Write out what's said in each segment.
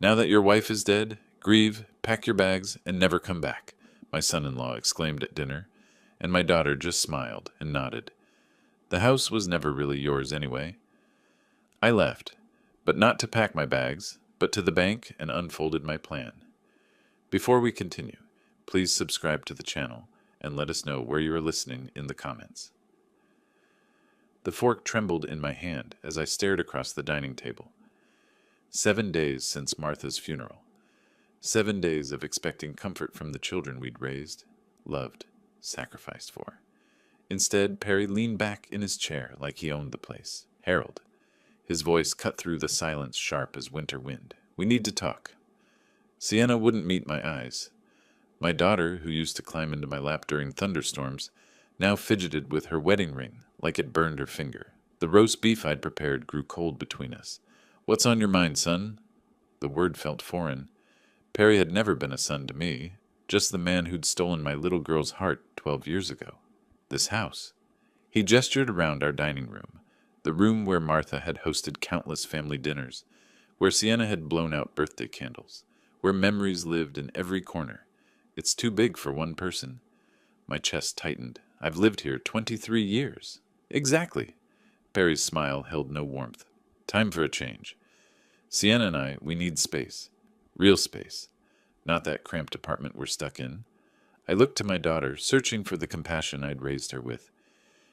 Now that your wife is dead, grieve, pack your bags, and never come back, my son-in-law exclaimed at dinner, and my daughter just smiled and nodded. The house was never really yours anyway. I left, but not to pack my bags, but to the bank and unfolded my plan. Before we continue, please subscribe to the channel and let us know where you are listening in the comments. The fork trembled in my hand as I stared across the dining table. 7 days since Martha's funeral. 7 days of expecting comfort from the children we'd raised, loved, sacrificed for. Instead, Perry leaned back in his chair like he owned the place. Harold. His voice cut through the silence sharp as winter wind. We need to talk. Sienna wouldn't meet my eyes. My daughter, who used to climb into my lap during thunderstorms, now fidgeted with her wedding ring like it burned her finger. The roast beef I'd prepared grew cold between us. What's on your mind, son? The word felt foreign. Perry had never been a son to me, just the man who'd stolen my little girl's heart 12 years ago. This house. He gestured around our dining room, the room where Martha had hosted countless family dinners, where Sienna had blown out birthday candles, where memories lived in every corner. It's too big for one person. My chest tightened. I've lived here 23 years. Exactly. Perry's smile held no warmth. Time for a change. Sienna and I, we need space. Real space. Not that cramped apartment we're stuck in. I looked to my daughter, searching for the compassion I'd raised her with.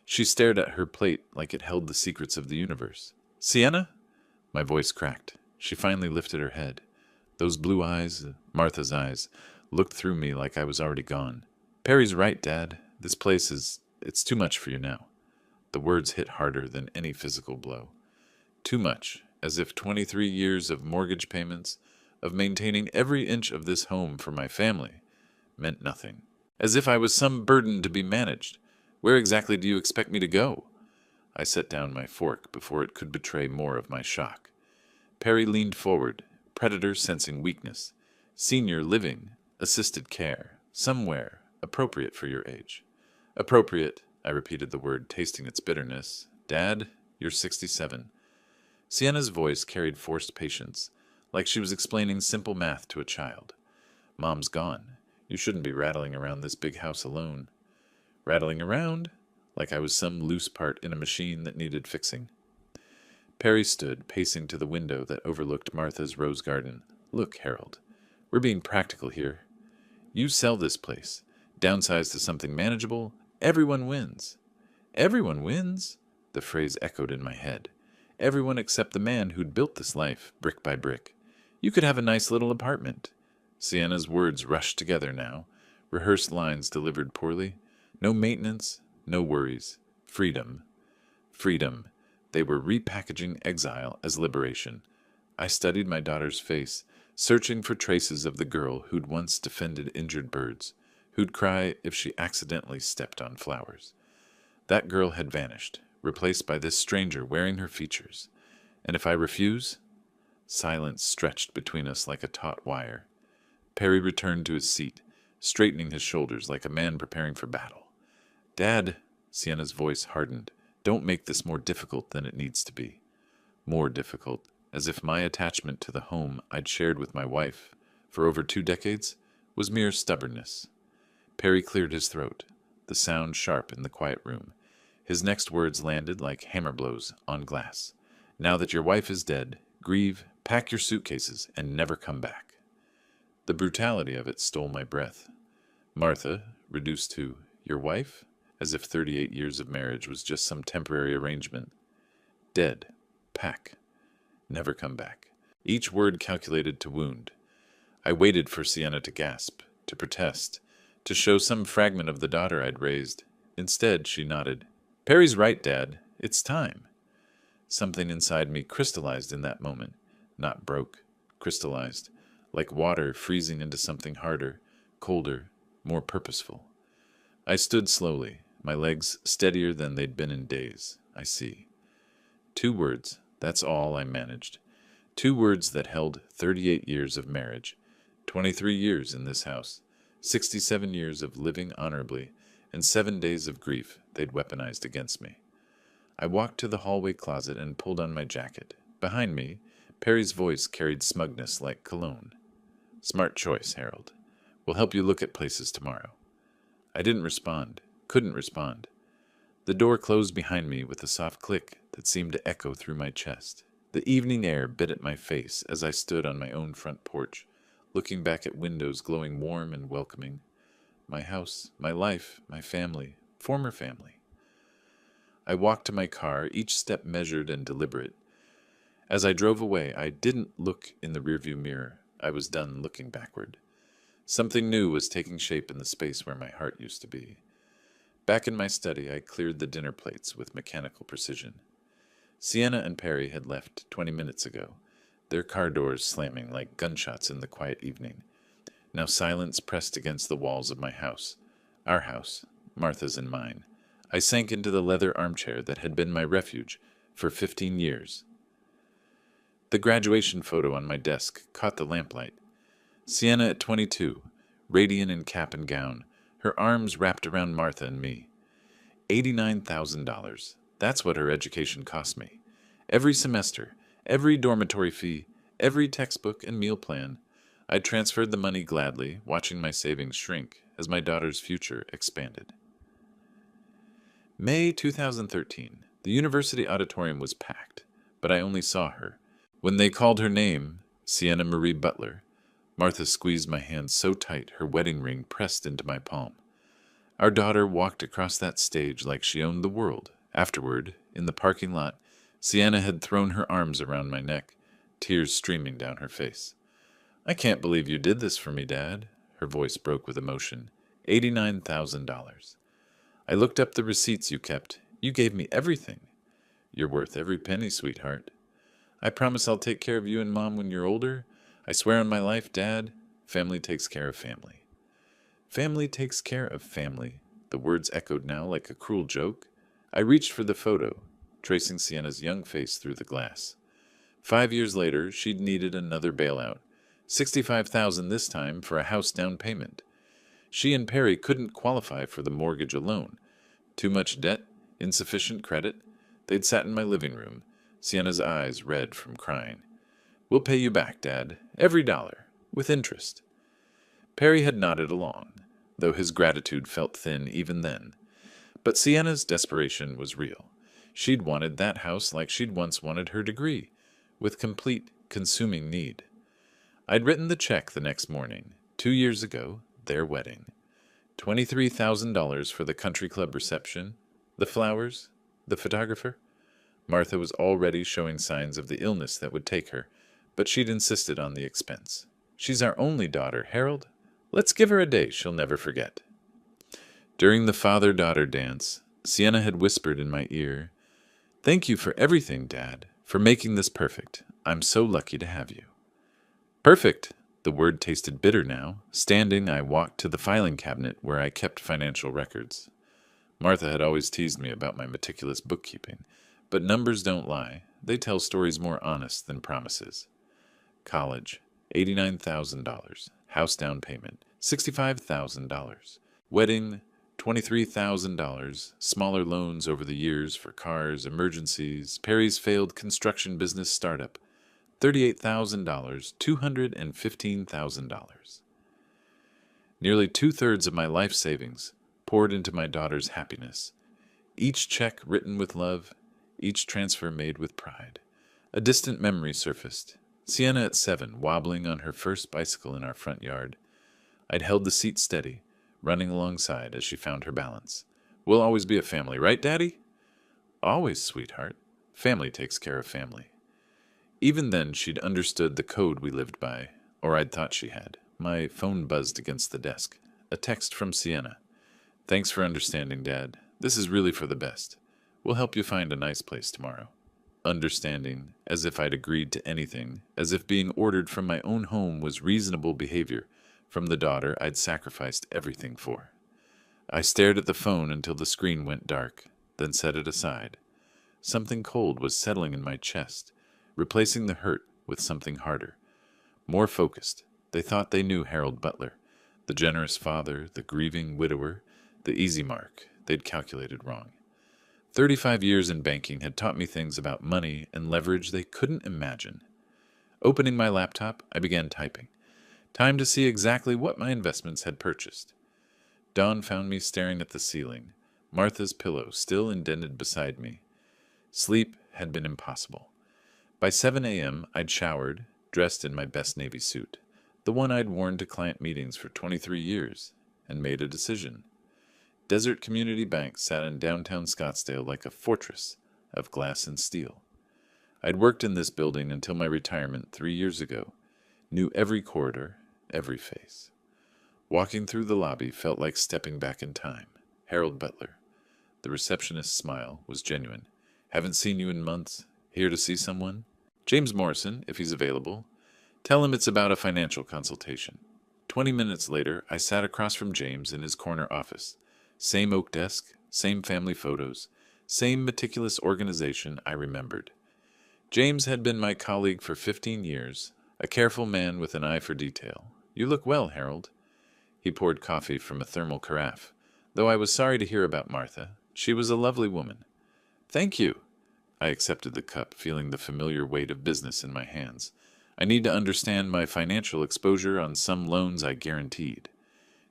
She stared at her plate like it held the secrets of the universe. Sienna? My voice cracked. She finally lifted her head. Those blue eyes, Martha's eyes, looked through me like I was already gone. Perry's right, Dad. This place it's too much for you now. The words hit harder than any physical blow. Too much, as if 23 years of mortgage payments, of maintaining every inch of this home for my family, meant nothing. As if I was some burden to be managed. Where exactly do you expect me to go? I set down my fork before it could betray more of my shock. Perry leaned forward, predator sensing weakness. Senior living, assisted care, somewhere, appropriate for your age. Appropriate, I repeated the word, tasting its bitterness. Dad, you're 67. Sienna's voice carried forced patience, like she was explaining simple math to a child. Mom's gone. You shouldn't be rattling around this big house alone. Rattling around? Like I was some loose part in a machine that needed fixing. Perry stood, pacing to the window that overlooked Martha's rose garden. Look, Harold, we're being practical here. You sell this place, downsize to something manageable, everyone wins. Everyone wins? The phrase echoed in my head. Everyone except the man who'd built this life, brick by brick. You could have a nice little apartment. Sienna's words rushed together now, rehearsed lines delivered poorly. No maintenance, no worries. Freedom. Freedom. They were repackaging exile as liberation. I studied my daughter's face, searching for traces of the girl who'd once defended injured birds, who'd cry if she accidentally stepped on flowers. That girl had vanished, replaced by this stranger wearing her features. And if I refuse? Silence stretched between us like a taut wire. Perry returned to his seat, straightening his shoulders like a man preparing for battle. Dad, Sienna's voice hardened, don't make this more difficult than it needs to be. More difficult, as if my attachment to the home I'd shared with my wife for over 2 decades was mere stubbornness. Perry cleared his throat, the sound sharp in the quiet room. His next words landed like hammer blows on glass. Now that your wife is dead, grieve, pack your suitcases, and never come back. The brutality of it stole my breath. Martha, reduced to your wife, as if 38 years of marriage was just some temporary arrangement. Dead. Pack. Never come back. Each word calculated to wound. I waited for Sienna to gasp, to protest, to show some fragment of the daughter I'd raised. Instead, she nodded. Perry's right, Dad. It's time. Something inside me crystallized in that moment. Not broke. Crystallized. Like water freezing into something harder, colder, more purposeful. I stood slowly, my legs steadier than they'd been in days. I see. 2 words, that's all I managed. 2 words that held 38 years of marriage, 23 years in this house, 67 years of living honorably, and 7 days of grief they'd weaponized against me. I walked to the hallway closet and pulled on my jacket. Behind me, Perry's voice carried smugness like cologne. Smart choice, Harold. We'll help you look at places tomorrow. I didn't respond, couldn't respond. The door closed behind me with a soft click that seemed to echo through my chest. The evening air bit at my face as I stood on my own front porch, looking back at windows glowing warm and welcoming. My house, my life, my family, former family. I walked to my car, each step measured and deliberate. As I drove away, I didn't look in the rearview mirror. I was done looking backward. Something new was taking shape in the space where my heart used to be. Back in my study, I cleared the dinner plates with mechanical precision. Sienna and Perry had left 20 minutes ago, their car doors slamming like gunshots in the quiet evening. Now silence pressed against the walls of my house. Our house, Martha's and mine. I sank into the leather armchair that had been my refuge for 15 years. The graduation photo on my desk caught the lamplight. Sienna at 22, radiant in cap and gown, her arms wrapped around Martha and me. $89,000. That's what her education cost me. Every semester, every dormitory fee, every textbook and meal plan. I transferred the money gladly, watching my savings shrink as my daughter's future expanded. May 2013. The university auditorium was packed, but I only saw her. When they called her name, Sienna Marie Butler, Martha squeezed my hand so tight her wedding ring pressed into my palm. Our daughter walked across that stage like she owned the world. Afterward, in the parking lot, Sienna had thrown her arms around my neck, tears streaming down her face. "I can't believe you did this for me, Dad." Her voice broke with emotion. $89,000. I looked up the receipts you kept. You gave me everything. You're worth every penny, sweetheart. I promise I'll take care of you and Mom when you're older. I swear on my life, Dad, family takes care of family. Family takes care of family. The words echoed now like a cruel joke. I reached for the photo, tracing Sienna's young face through the glass. 5 years later, she'd needed another bailout. $65,000 this time for a house down payment. She and Perry couldn't qualify for the mortgage alone. Too much debt, insufficient credit. They'd sat in my living room, Sienna's eyes red from crying. "We'll pay you back, Dad, every dollar, with interest." Perry had nodded along, though his gratitude felt thin even then. But Sienna's desperation was real. She'd wanted that house like she'd once wanted her degree, with complete, consuming need. I'd written the check the next morning, 2 years ago, their wedding. $23,000 for the country club reception, the flowers, the photographer. Martha was already showing signs of the illness that would take her, but she'd insisted on the expense. "She's our only daughter, Harold. Let's give her a day she'll never forget." During the father-daughter dance, Sienna had whispered in my ear, "Thank you for everything, Dad, for making this perfect. I'm so lucky to have you." Perfect! The word tasted bitter now. Standing, I walked to the filing cabinet where I kept financial records. Martha had always teased me about my meticulous bookkeeping, but numbers don't lie. They tell stories more honest than promises. College, $89,000. House down payment, $65,000. Wedding, $23,000. Smaller loans over the years for cars, emergencies. Perry's failed construction business startup, $38,000, $215,000. Nearly 2/3 of my life savings poured into my daughter's happiness. Each check written with love, each transfer made with pride. A distant memory surfaced. Sienna at 7, wobbling on her first bicycle in our front yard. I'd held the seat steady, running alongside as she found her balance. "We'll always be a family, right, Daddy?" "Always, sweetheart. Family takes care of family." Even then, she'd understood the code we lived by, or I'd thought she had. My phone buzzed against the desk. A text from Sienna. "Thanks for understanding, Dad. This is really for the best. We'll help you find a nice place tomorrow." Understanding, as if I'd agreed to anything, as if being ordered from my own home was reasonable behavior, from the daughter I'd sacrificed everything for. I stared at the phone until the screen went dark, then set it aside. Something cold was settling in my chest, replacing the hurt with something harder. More focused. They thought they knew Harold Butler, the generous father, the grieving widower, the easy mark. They'd calculated wrong. 35 years in banking had taught me things about money and leverage they couldn't imagine. Opening my laptop, I began typing. Time to see exactly what my investments had purchased. Dawn found me staring at the ceiling, Martha's pillow still indented beside me. Sleep had been impossible. By 7 a.m., I'd showered, dressed in my best Navy suit, the one I'd worn to client meetings for 23 years, and made a decision. Desert Community Bank sat in downtown Scottsdale like a fortress of glass and steel. I'd worked in this building until my retirement 3 years ago, knew every corridor, every face. Walking through the lobby felt like stepping back in time. Harold Butler. The receptionist's smile was genuine. Haven't seen you in months. Here to see someone? James Morrison, if he's available. Tell him it's about a financial consultation. 20 minutes later, I sat across from James in his corner office. Same oak desk, same family photos, same meticulous organization I remembered. James had been my colleague for 15 years, a careful man with an eye for detail. You look well, Harold. He poured coffee from a thermal carafe. Though I was sorry to hear about Martha, she was a lovely woman. Thank you. I accepted the cup, feeling the familiar weight of business in my hands. I need to understand my financial exposure on some loans I guaranteed.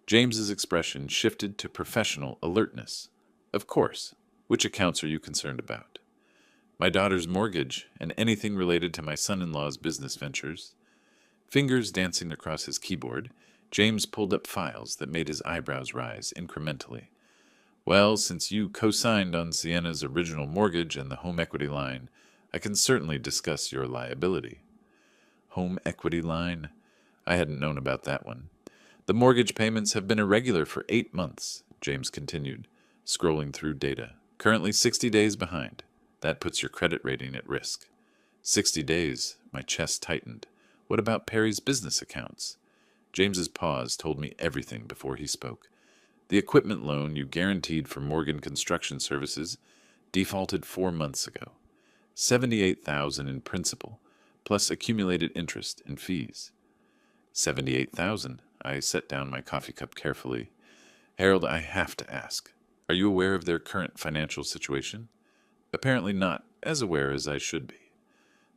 James's expression shifted to professional alertness. Of course. Which accounts are you concerned about? My daughter's mortgage and anything related to my son-in-law's business ventures. Fingers dancing across his keyboard, James pulled up files that made his eyebrows rise incrementally. Well, since you co-signed on Sienna's original mortgage and the home equity line, I can certainly discuss your liability. Home equity line? I hadn't known about that one. The mortgage payments have been irregular for 8 months, James continued, scrolling through data. Currently 60 days behind. That puts your credit rating at risk. 60 days, my chest tightened. What about Perry's business accounts? James's pause told me everything before he spoke. The equipment loan you guaranteed for Morgan Construction Services defaulted 4 months ago. $78,000 in principal, plus accumulated interest and fees. $78,000. I set down my coffee cup carefully. Harold, I have to ask, are you aware of their current financial situation? Apparently not as aware as I should be.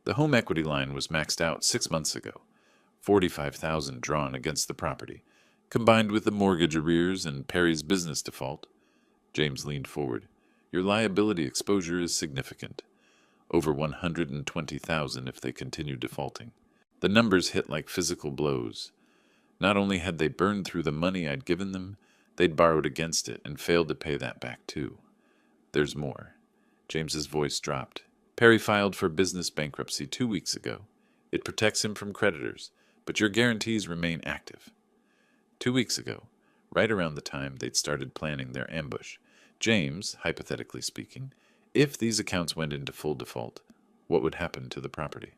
The home equity line was maxed out 6 months ago. $45,000 drawn against the property, combined with the mortgage arrears and Perry's business default. James leaned forward. Your liability exposure is significant. Over $120,000 if they continue defaulting. The numbers hit like physical blows. Not only had they burned through the money I'd given them, they'd borrowed against it and failed to pay that back too. There's more. James's voice dropped. Perry filed for business bankruptcy 2 weeks ago. It protects him from creditors, but your guarantees remain active. 2 weeks ago, right around the time they'd started planning their ambush, James, hypothetically speaking, if these accounts went into full default, what would happen to the property?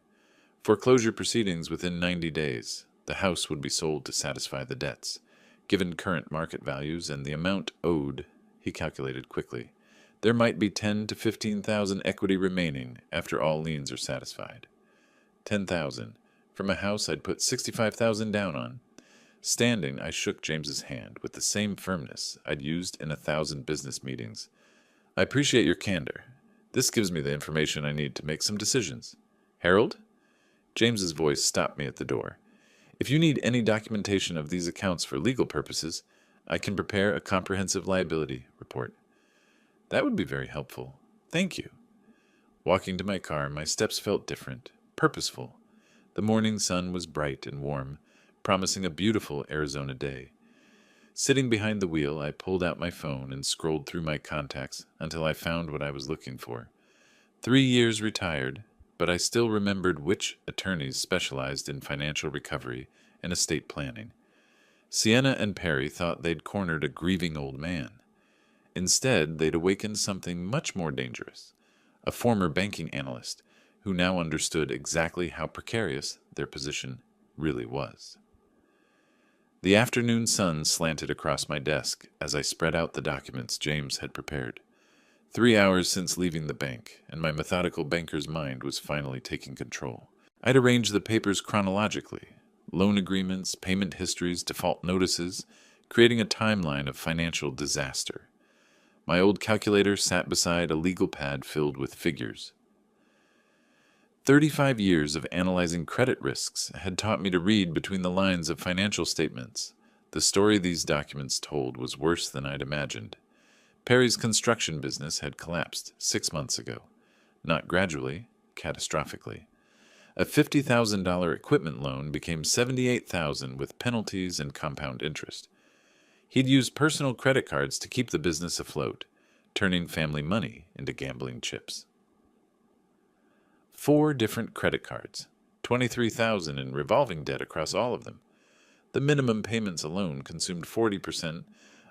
Foreclosure proceedings within 90 days. The house would be sold to satisfy the debts. Given current market values and the amount owed, he calculated quickly, there might be 10 to 15,000 equity remaining after all liens are satisfied. 10,000 from a house I'd put 65,000 down on. Standing, I shook James's hand with the same firmness I'd used in 1,000 business meetings. I appreciate your candor. This gives me the information I need to make some decisions. Harold? James's voice stopped me at the door. If you need any documentation of these accounts for legal purposes, I can prepare a comprehensive liability report. That would be very helpful. Thank you. Walking to my car, my steps felt different, purposeful. The morning sun was bright and warm, promising a beautiful Arizona day. Sitting behind the wheel, I pulled out my phone and scrolled through my contacts until I found what I was looking for. 3 years retired, but I still remembered which attorneys specialized in financial recovery and estate planning. Sienna and Perry thought they'd cornered a grieving old man. Instead, they'd awakened something much more dangerous, a former banking analyst who now understood exactly how precarious their position really was. The afternoon sun slanted across my desk as I spread out the documents James had prepared. 3 hours since leaving the bank, and my methodical banker's mind was finally taking control. I'd arranged the papers chronologically, loan agreements, payment histories, default notices, creating a timeline of financial disaster. My old calculator sat beside a legal pad filled with figures. 35 years of analyzing credit risks had taught me to read between the lines of financial statements. The story these documents told was worse than I'd imagined. Perry's construction business had collapsed 6 months ago. Not gradually, catastrophically. A $50,000 equipment loan became $78,000 with penalties and compound interest. He'd used personal credit cards to keep the business afloat, turning family money into gambling chips. 4 different credit cards, $23,000 in revolving debt across all of them. The minimum payments alone consumed 40%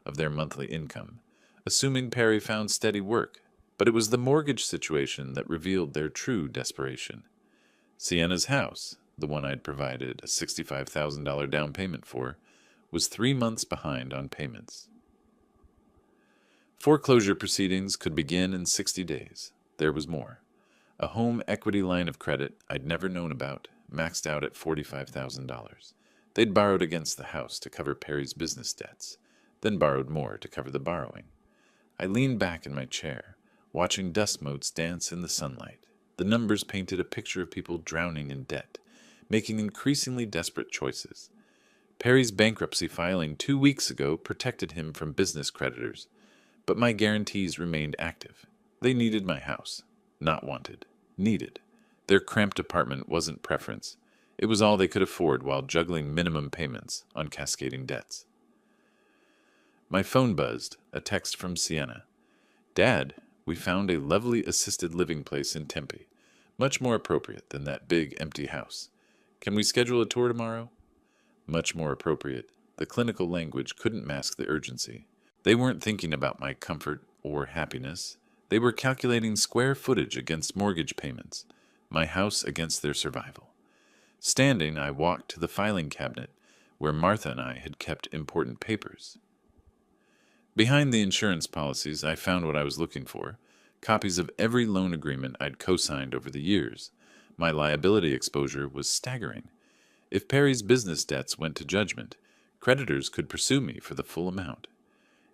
of their monthly income, assuming Perry found steady work, but it was the mortgage situation that revealed their true desperation. Sienna's house, the one I'd provided a $65,000 down payment for, was 3 months behind on payments. Foreclosure proceedings could begin in 60 days. There was more. A home equity line of credit I'd never known about, maxed out at $45,000. They'd borrowed against the house to cover Perry's business debts, then borrowed more to cover the borrowing. I leaned back in my chair, watching dust motes dance in the sunlight. The numbers painted a picture of people drowning in debt, making increasingly desperate choices. Perry's bankruptcy filing 2 weeks ago protected him from business creditors, but my guarantees remained active. They needed my house. Not wanted. Needed. Their cramped apartment wasn't preference. It was all they could afford while juggling minimum payments on cascading debts. My phone buzzed, a text from Sienna. "Dad, we found a lovely assisted living place in Tempe, much more appropriate than that big empty house. Can we schedule a tour tomorrow?" Much more appropriate. The clinical language couldn't mask the urgency. They weren't thinking about my comfort or happiness. They were calculating square footage against mortgage payments, my house against their survival. Standing, I walked to the filing cabinet where Martha and I had kept important papers. Behind the insurance policies, I found what I was looking for, copies of every loan agreement I'd co-signed over the years. My liability exposure was staggering. If Perry's business debts went to judgment, creditors could pursue me for the full amount.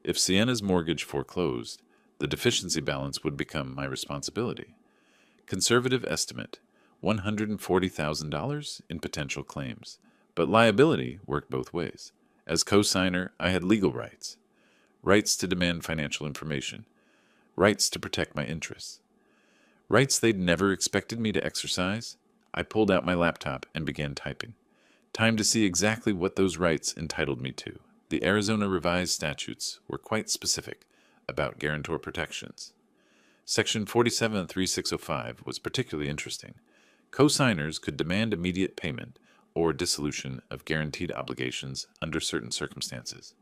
If Sienna's mortgage foreclosed, the deficiency balance would become my responsibility. Conservative estimate, $140,000 in potential claims. But liability worked both ways. As co-signer, I had legal rights. Rights to demand financial information. Rights to protect my interests. Rights they'd never expected me to exercise. I pulled out my laptop and began typing. Time to see exactly what those rights entitled me to. The Arizona revised statutes were quite specific about guarantor protections. Section 47-3605 was particularly interesting. Co-signers could demand immediate payment or dissolution of guaranteed obligations under certain circumstances.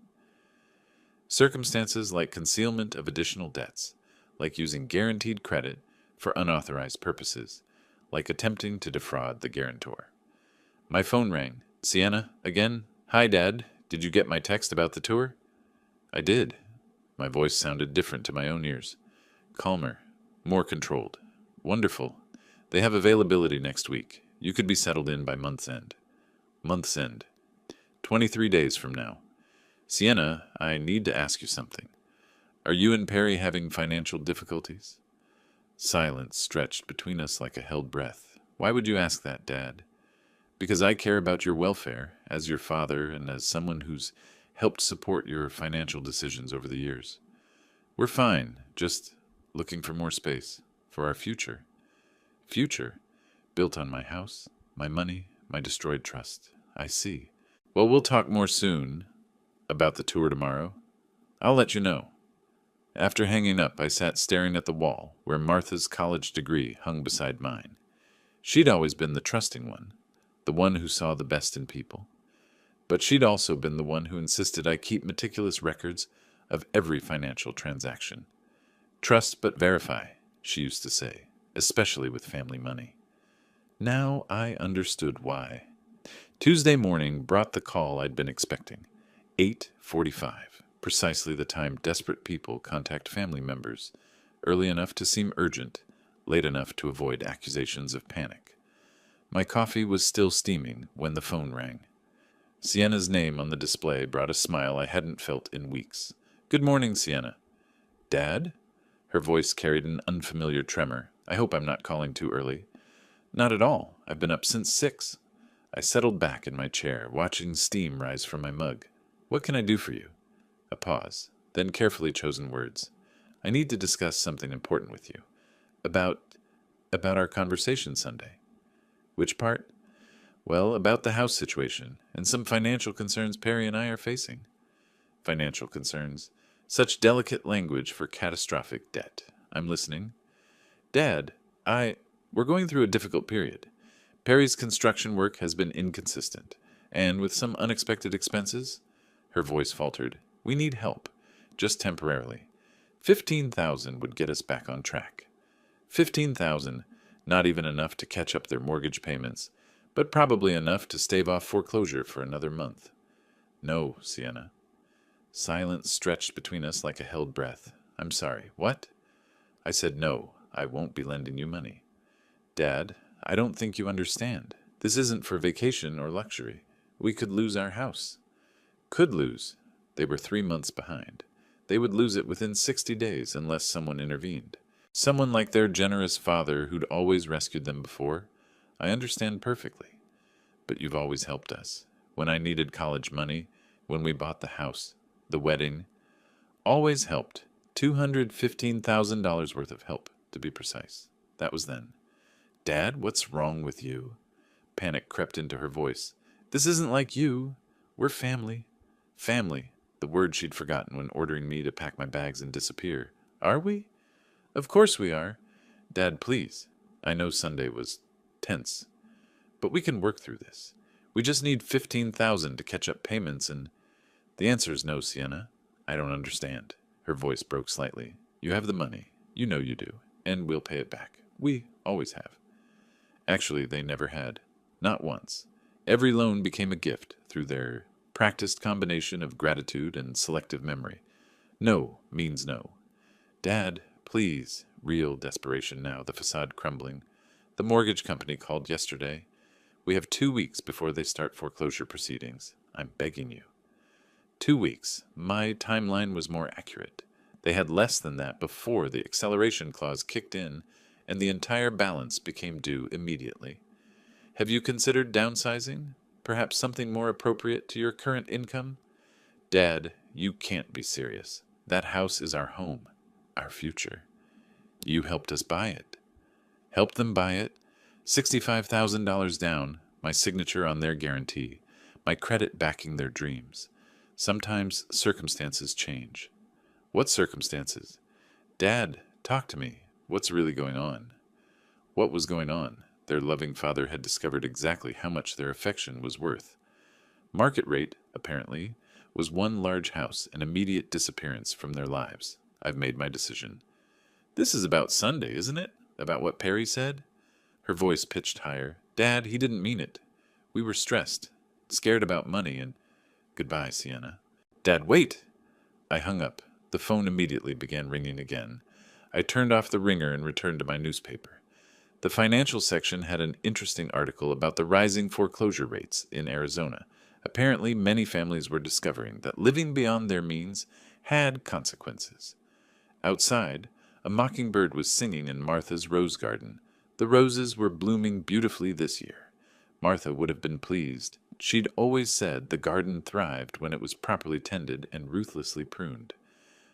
Circumstances like concealment of additional debts, like using guaranteed credit for unauthorized purposes, like attempting to defraud the guarantor. My phone rang. "Sienna, again? Hi, Dad. Did you get my text about the tour?" "I did." My voice sounded different to my own ears. Calmer, more controlled. "Wonderful. They have availability next week. You could be settled in by month's end." Month's end. 23 days from now. "Sienna, I need to ask you something. Are you and Perry having financial difficulties?" Silence stretched between us like a held breath. "Why would you ask that, Dad?" "Because I care about your welfare, as your father and as someone who's helped support your financial decisions over the years. We're fine, just looking for more space, for our future." "Future? Built on my house, my money, my destroyed trust. I see. Well, we'll talk more soon about the tour tomorrow. I'll let you know." After hanging up, I sat staring at the wall where Martha's college degree hung beside mine. She'd always been the trusting one, the one who saw the best in people. But she'd also been the one who insisted I keep meticulous records of every financial transaction. "Trust but verify," she used to say, especially with family money. Now I understood why. Tuesday morning brought the call I'd been expecting. 8:45, precisely the time desperate people contact family members, early enough to seem urgent, late enough to avoid accusations of panic. My coffee was still steaming when the phone rang. Sienna's name on the display brought a smile I hadn't felt in weeks. "Good morning, Sienna." "Dad?" Her voice carried an unfamiliar tremor. "I hope I'm not calling too early." Not at all. I've been up since 6. I settled back in my chair, watching steam rise from my mug. What can I do for you? A pause, then carefully chosen words. I need to discuss something important with you. About our conversation Sunday. Which part? Well, about the house situation and some financial concerns Perry and I are facing. Financial concerns. Such delicate language for catastrophic debt. I'm listening. Dad, we're going through a difficult period. Perry's construction work has been inconsistent, and with some unexpected expenses, her voice faltered. We need help, just temporarily. 15,000 would get us back on track. 15,000, not even enough to catch up their mortgage payments, but probably enough to stave off foreclosure for another month. No, Sienna. Silence stretched between us like a held breath. I'm sorry, what? I said no, I won't be lending you money. Dad, I don't think you understand. This isn't for vacation or luxury. We could lose our house. Could lose. They were 3 months behind. They would lose it within 60 days unless someone intervened. Someone like their generous father who'd always rescued them before. I understand perfectly. But you've always helped us. When I needed college money, when we bought the house, the wedding. Always helped. $215,000 worth of help, to be precise. That was then. Dad, what's wrong with you? Panic crept into her voice. This isn't like you. We're family. Family, the word she'd forgotten when ordering me to pack my bags and disappear. Are we? Of course we are. Dad, please. I know Sunday was tense, but we can work through this. We just need 15,000 to catch up payments and... The answer is no, Sienna. I don't understand. Her voice broke slightly. You have the money. You know you do. And we'll pay it back. We always have. Actually, they never had. Not once. Every loan became a gift through their practiced combination of gratitude and selective memory. No means no. Dad, please. Real desperation now, the facade crumbling. The mortgage company called yesterday. We have 2 weeks before they start foreclosure proceedings. I'm begging you. 2 weeks. My timeline was more accurate. They had less than that before the acceleration clause kicked in and the entire balance became due immediately. Have you considered downsizing? Perhaps something more appropriate to your current income? Dad, you can't be serious. That house is our home, our future. You helped us buy it. Helped them buy it? $65,000 down, my signature on their guarantee, my credit backing their dreams. Sometimes circumstances change. What circumstances? Dad, talk to me. What's really going on? What was going on? Their loving father had discovered exactly how much their affection was worth. Market rate, apparently, was one large house and immediate disappearance from their lives. I've made my decision. This is about Sunday, isn't it? About what Perry said? Her voice pitched higher. Dad, he didn't mean it. We were stressed, scared about money, and... Goodbye, Sienna. Dad, wait! I hung up. The phone immediately began ringing again. I turned off the ringer and returned to my newspaper. The financial section had an interesting article about the rising foreclosure rates in Arizona. Apparently, many families were discovering that living beyond their means had consequences. Outside, a mockingbird was singing in Martha's rose garden. The roses were blooming beautifully this year. Martha would have been pleased. She'd always said the garden thrived when it was properly tended and ruthlessly pruned.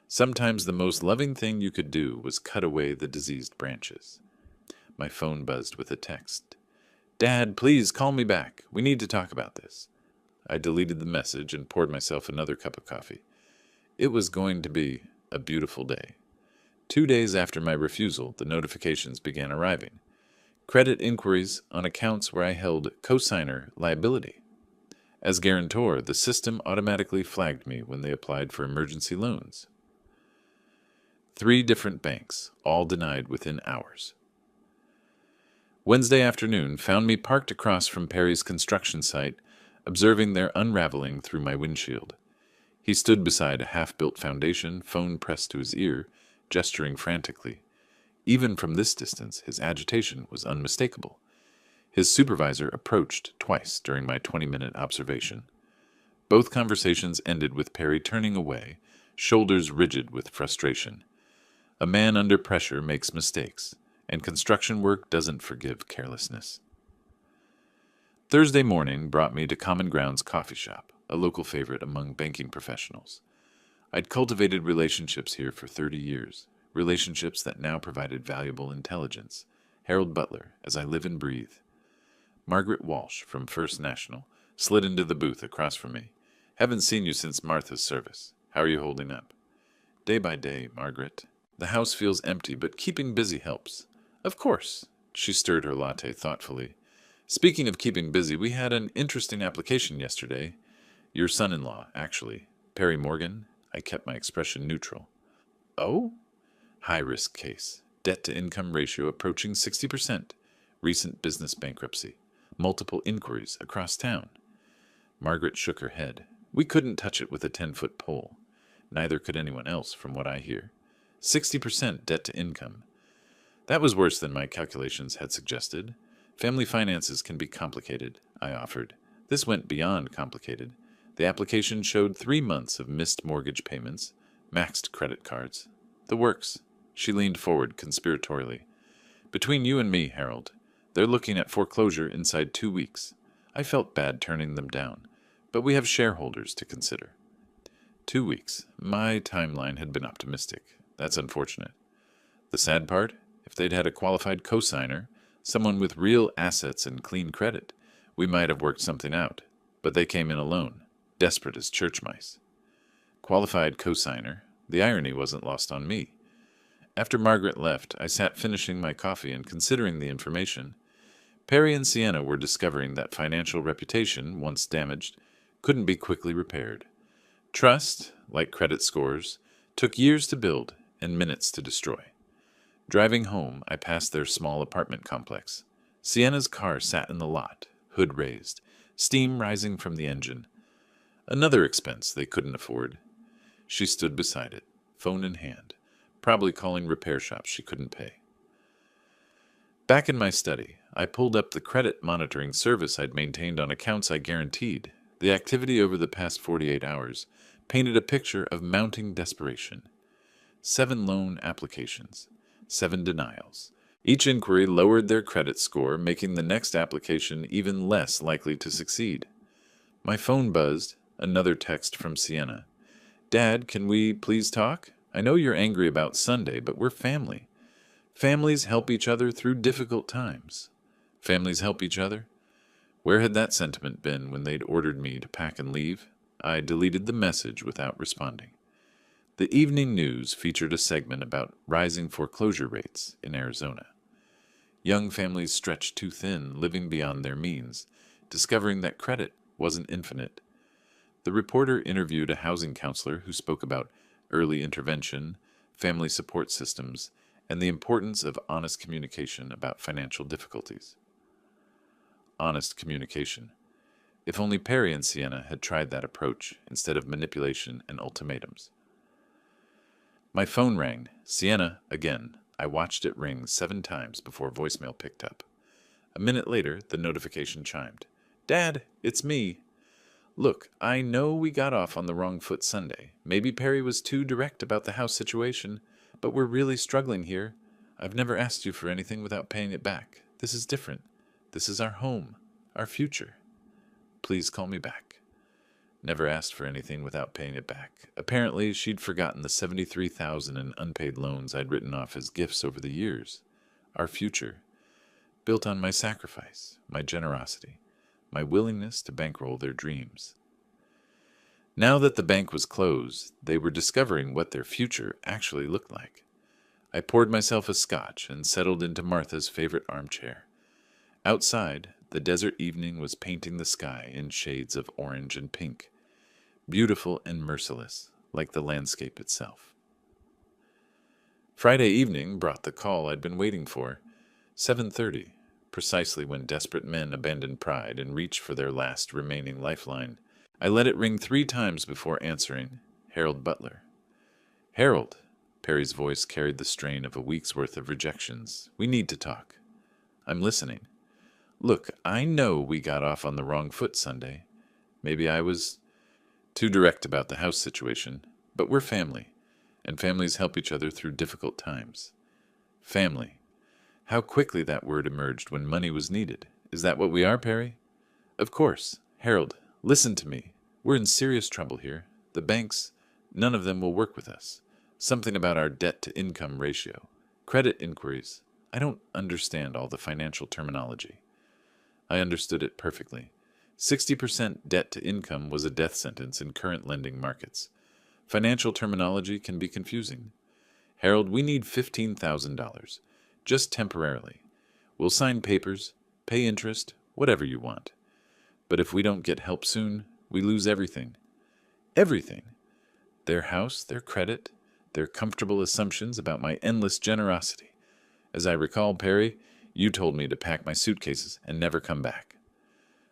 Sometimes the most loving thing you could do was cut away the diseased branches. My phone buzzed with a text. Dad, please call me back. We need to talk about this. I deleted the message and poured myself another cup of coffee. It was going to be a beautiful day. 2 days after my refusal, the notifications began arriving. Credit inquiries on accounts where I held cosigner liability. As guarantor, the system automatically flagged me when they applied for emergency loans. 3 different banks, all denied within hours. Wednesday afternoon found me parked across from Perry's construction site, observing their unraveling through my windshield. He stood beside a half-built foundation, phone pressed to his ear, gesturing frantically. Even from this distance, his agitation was unmistakable. His supervisor approached twice during my 20-minute observation. Both conversations ended with Perry turning away, shoulders rigid with frustration. A man under pressure makes mistakes, and construction work doesn't forgive carelessness. Thursday morning brought me to Common Ground's coffee shop, a local favorite among banking professionals. I'd cultivated relationships here for 30 years, relationships that now provided valuable intelligence. Harold Butler, as I live and breathe. Margaret Walsh, from First National, slid into the booth across from me. Haven't seen you since Martha's service. How are you holding up? Day by day, Margaret. The house feels empty, but keeping busy helps. Of course. She stirred her latte thoughtfully. Speaking of keeping busy, we had an interesting application yesterday. Your son-in-law, actually. Perry Morgan. I kept my expression neutral. Oh? High-risk case. Debt-to-income ratio approaching 60%. Recent business bankruptcy. Multiple inquiries across town. Margaret shook her head. We couldn't touch it with a 10-foot pole. Neither could anyone else, from what I hear. 60% debt-to-income. That was worse than my calculations had suggested. Family finances can be complicated, I offered. This went beyond complicated. The application showed 3 months of missed mortgage payments, maxed credit cards. The works. She leaned forward conspiratorially. Between you and me, Harold, they're looking at foreclosure inside 2 weeks. I felt bad turning them down, but we have shareholders to consider. 2 weeks. My timeline had been optimistic. That's unfortunate. The sad part? If they'd had a qualified cosigner, someone with real assets and clean credit, we might have worked something out. But they came in alone, desperate as church mice. Qualified cosigner. The irony wasn't lost on me. After Margaret left, I sat finishing my coffee and considering the information. Perry and Sienna were discovering that financial reputation, once damaged, couldn't be quickly repaired. Trust, like credit scores, took years to build and minutes to destroy. Driving home, I passed their small apartment complex. Sienna's car sat in the lot, hood raised, steam rising from the engine. Another expense they couldn't afford. She stood beside it, phone in hand, probably calling repair shops she couldn't pay. Back in my study, I pulled up the credit monitoring service I'd maintained on accounts I guaranteed. The activity over the past 48 hours painted a picture of mounting desperation. 7 loan applications, 7 denials. Each inquiry lowered their credit score, making the next application even less likely to succeed. My phone buzzed, another text from Sienna. Dad, can we please talk? I know you're angry about Sunday, but we're family. Families help each other through difficult times. Families help each other? Where had that sentiment been when they'd ordered me to pack and leave? I deleted the message without responding. The evening news featured a segment about rising foreclosure rates in Arizona. Young families stretched too thin, living beyond their means, discovering that credit wasn't infinite. The reporter interviewed a housing counselor who spoke about early intervention, family support systems, and the importance of honest communication about financial difficulties. Honest communication. If only Perry and Sienna had tried that approach instead of manipulation and ultimatums. My phone rang. Sienna, again. I watched it ring 7 times before voicemail picked up. A minute later, the notification chimed. Dad, it's me. Look, I know we got off on the wrong foot Sunday. Maybe Perry was too direct about the house situation, but we're really struggling here. I've never asked you for anything without paying it back. This is different. This is our home, our future. Please call me back. Never asked for anything without paying it back. Apparently, she'd forgotten the $73,000 in unpaid loans I'd written off as gifts over the years. Our future, built on my sacrifice, my generosity, my willingness to bankroll their dreams. Now that the bank was closed, they were discovering what their future actually looked like. I poured myself a scotch and settled into Martha's favorite armchair. Outside, the desert evening was painting the sky in shades of orange and pink, beautiful and merciless, like the landscape itself. Friday evening brought the call I'd been waiting for, 7:30, precisely when desperate men abandon pride and reach for their last remaining lifeline. I let it ring 3 times before answering. Harold Butler. Harold, Perry's voice carried the strain of a week's worth of rejections. We need to talk. I'm listening. Look, I know we got off on the wrong foot Sunday. Maybe I was too direct about the house situation, but we're family, and families help each other through difficult times. Family. How quickly that word emerged when money was needed. Is that what we are, Perry? Of course. Harold, listen to me. We're in serious trouble here. The banks, none of them will work with us. Something about our debt-to-income ratio. Credit inquiries. I don't understand all the financial terminology. I understood it perfectly. 60% debt to income was a death sentence in current lending markets. Financial terminology can be confusing. Harold, we need $15,000. Just temporarily. We'll sign papers, pay interest, whatever you want. But if we don't get help soon, we lose everything. Everything. Their house, their credit, their comfortable assumptions about my endless generosity. As I recall, Perry, you told me to pack my suitcases and never come back.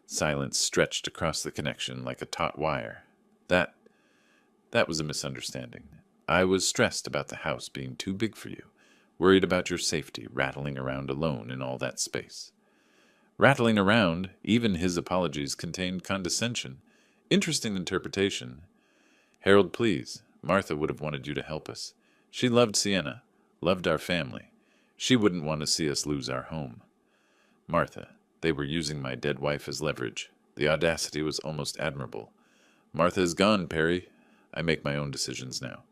Silence stretched across the connection like a taut wire. That was a misunderstanding. I was stressed about the house being too big for you, worried about your safety, rattling around alone in all that space. Rattling around, even his apologies contained condescension. Interesting interpretation. Harold, please. Martha would have wanted you to help us. She loved Sienna, loved our family. She wouldn't want to see us lose our home. Martha. They were using my dead wife as leverage. The audacity was almost admirable. Martha is gone, Perry. I make my own decisions now.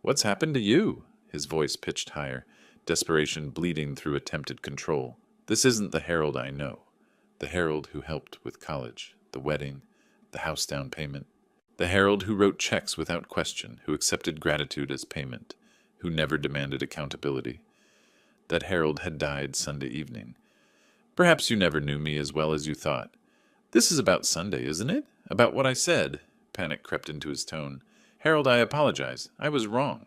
What's happened to you? His voice pitched higher, desperation bleeding through attempted control. This isn't the Harold I know. The Harold who helped with college, the wedding, the house down payment. The Harold who wrote checks without question, who accepted gratitude as payment, who never demanded accountability. That Harold had died Sunday evening. Perhaps you never knew me as well as you thought. This is about Sunday, isn't it? About what I said. Panic crept into his tone. Harold, I apologize. I was wrong.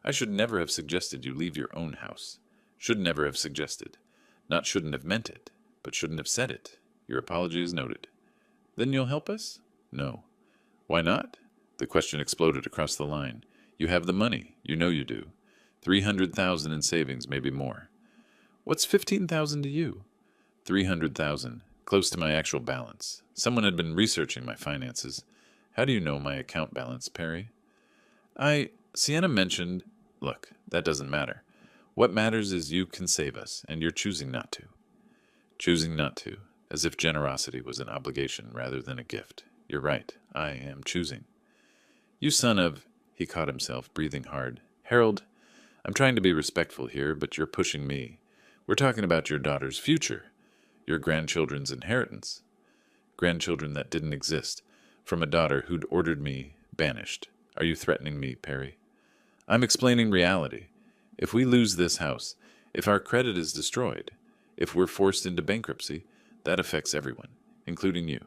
I should never have suggested you leave your own house. Should never have suggested. Not shouldn't have meant it, but shouldn't have said it. Your apology is noted. Then you'll help us? No. Why not? The question exploded across the line. You have the money. You know you do. 300,000 in savings, maybe more. What's 15,000 to you? 300,000, close to my actual balance. Someone had been researching my finances. How do you know my account balance, Perry? Sienna mentioned... Look, that doesn't matter. What matters is you can save us, and you're choosing not to. Choosing not to, as if generosity was an obligation rather than a gift. You're right, I am choosing. You son of... He caught himself, breathing hard. Harold, I'm trying to be respectful here, but you're pushing me. We're talking about your daughter's future. Your grandchildren's inheritance. Grandchildren that didn't exist, from a daughter who'd ordered me banished. Are you threatening me, Perry? I'm explaining reality. If we lose this house, if our credit is destroyed, if we're forced into bankruptcy, that affects everyone, including you.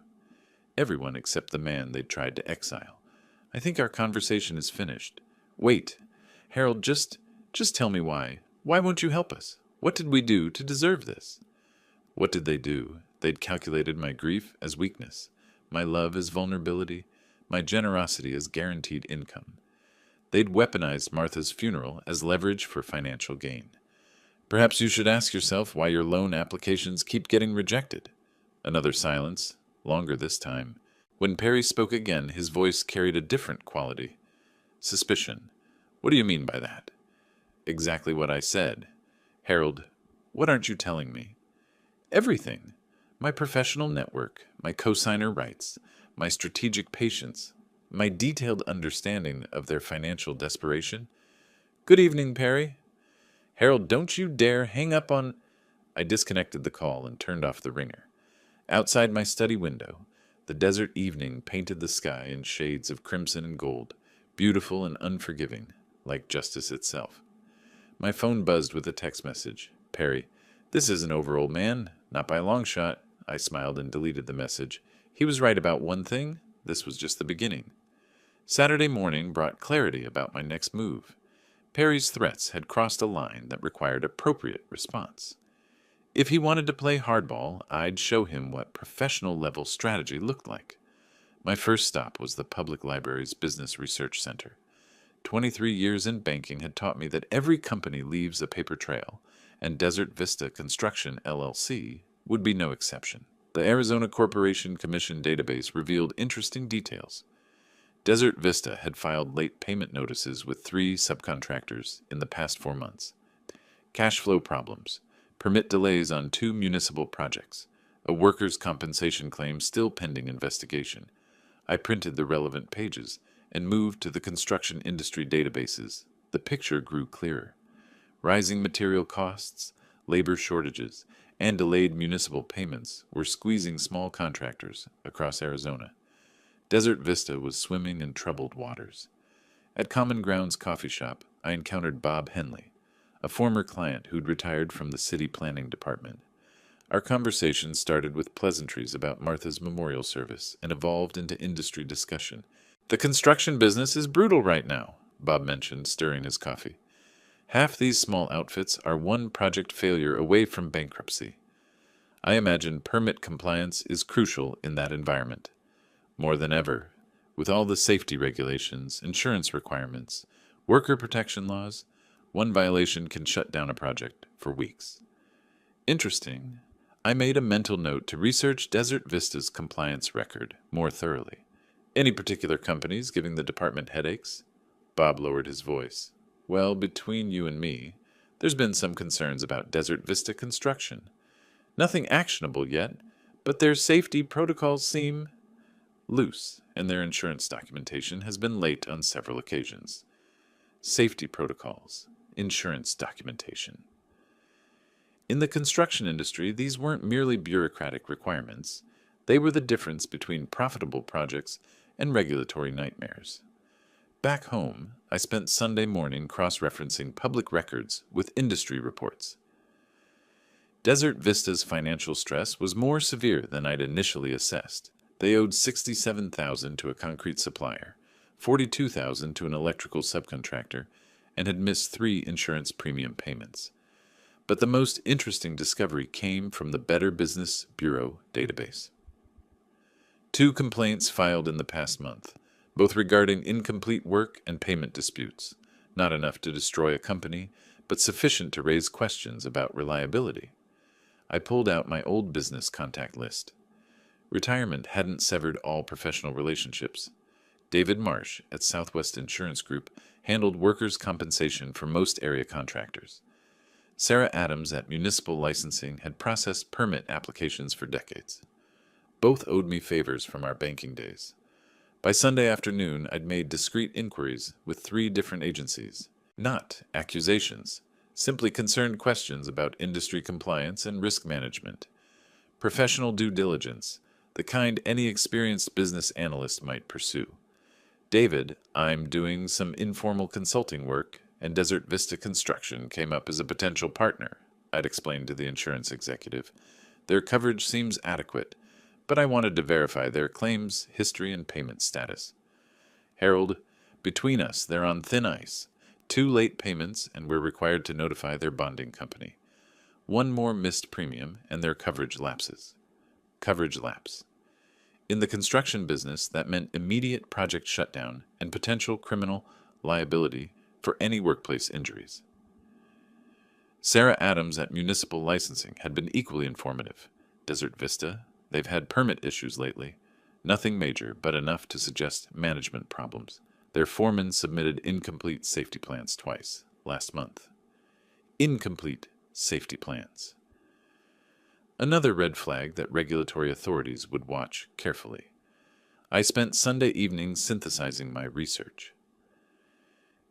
Everyone except the man they'd tried to exile. I think our conversation is finished. Wait. Harold, just tell me why. Why won't you help us? What did we do to deserve this? What did they do? They'd calculated my grief as weakness, my love as vulnerability, my generosity as guaranteed income. They'd weaponized Martha's funeral as leverage for financial gain. Perhaps you should ask yourself why your loan applications keep getting rejected. Another silence, longer this time. When Perry spoke again, his voice carried a different quality. Suspicion. What do you mean by that? Exactly what I said. Harold, what aren't you telling me? Everything. My professional network, my cosigner rights, my strategic patience, my detailed understanding of their financial desperation. Good evening, Perry. Harold, don't you dare hang up on... I disconnected the call and turned off the ringer. Outside my study window, the desert evening painted the sky in shades of crimson and gold, beautiful and unforgiving, like justice itself. My phone buzzed with a text message. Perry, this isn't over, old man. Not by a long shot. I smiled and deleted the message. He was right about one thing. This was just the beginning. Saturday morning brought clarity about my next move. Perry's threats had crossed a line that required appropriate response. If he wanted to play hardball, I'd show him what professional-level strategy looked like. My first stop was the public library's Business Research Center. 23 years in banking had taught me that every company leaves a paper trail, and Desert Vista Construction, LLC, would be no exception. The Arizona Corporation Commission database revealed interesting details. Desert Vista had filed late payment notices with 3 subcontractors in the past 4 months. Cash flow problems, permit delays on 2 municipal projects, a workers' compensation claim still pending investigation. I printed the relevant pages and moved to the construction industry databases. The picture grew clearer. Rising material costs, labor shortages, and delayed municipal payments were squeezing small contractors across Arizona. Desert Vista was swimming in troubled waters. At Common Grounds coffee shop, I encountered Bob Henley, a former client who'd retired from the city planning department. Our conversation started with pleasantries about Martha's memorial service and evolved into industry discussion. "The construction business is brutal right now," Bob mentioned, stirring his coffee. "Half these small outfits are one project failure away from bankruptcy. I imagine permit compliance is crucial in that environment. More than ever, with all the safety regulations, insurance requirements, worker protection laws, one violation can shut down a project for weeks." Interesting. I made a mental note to research Desert Vista's compliance record more thoroughly. "Any particular companies giving the department headaches?" Bob lowered his voice. "Well, between you and me, there's been some concerns about Desert Vista construction. Nothing actionable yet, but their safety protocols seem loose, and their insurance documentation has been late on several occasions." Safety protocols, insurance documentation. In the construction industry, these weren't merely bureaucratic requirements. They were the difference between profitable projects and regulatory nightmares. Back home, I spent Sunday morning cross-referencing public records with industry reports. Desert Vista's financial stress was more severe than I'd initially assessed. They owed $67,000 to a concrete supplier, $42,000 to an electrical subcontractor, and had missed 3 insurance premium payments. But the most interesting discovery came from the Better Business Bureau database. 2 complaints filed in the past month, both regarding incomplete work and payment disputes, not enough to destroy a company, but sufficient to raise questions about reliability. I pulled out my old business contact list. Retirement hadn't severed all professional relationships. David Marsh at Southwest Insurance Group handled workers' compensation for most area contractors. Sarah Adams at Municipal Licensing had processed permit applications for decades. Both owed me favors from our banking days. By Sunday afternoon, I'd made discreet inquiries with 3 different agencies. Not accusations, simply concerned questions about industry compliance and risk management. Professional due diligence, the kind any experienced business analyst might pursue. "David, I'm doing some informal consulting work, and Desert Vista Construction came up as a potential partner," I'd explained to the insurance executive. "Their coverage seems adequate, but I wanted to verify their claims, history, and payment status." "Harold, between us, they're on thin ice. 2 late payments, and we're required to notify their bonding company. 1 more missed premium, and their coverage lapses." Coverage lapse. In the construction business, that meant immediate project shutdown and potential criminal liability for any workplace injuries. Sarah Adams at Municipal Licensing had been equally informative. Desert Vista, they've had permit issues lately. Nothing major, but enough to suggest management problems. Their foreman submitted incomplete safety plans twice, last month. Incomplete safety plans. Another red flag that regulatory authorities would watch carefully. I spent Sunday evening synthesizing my research.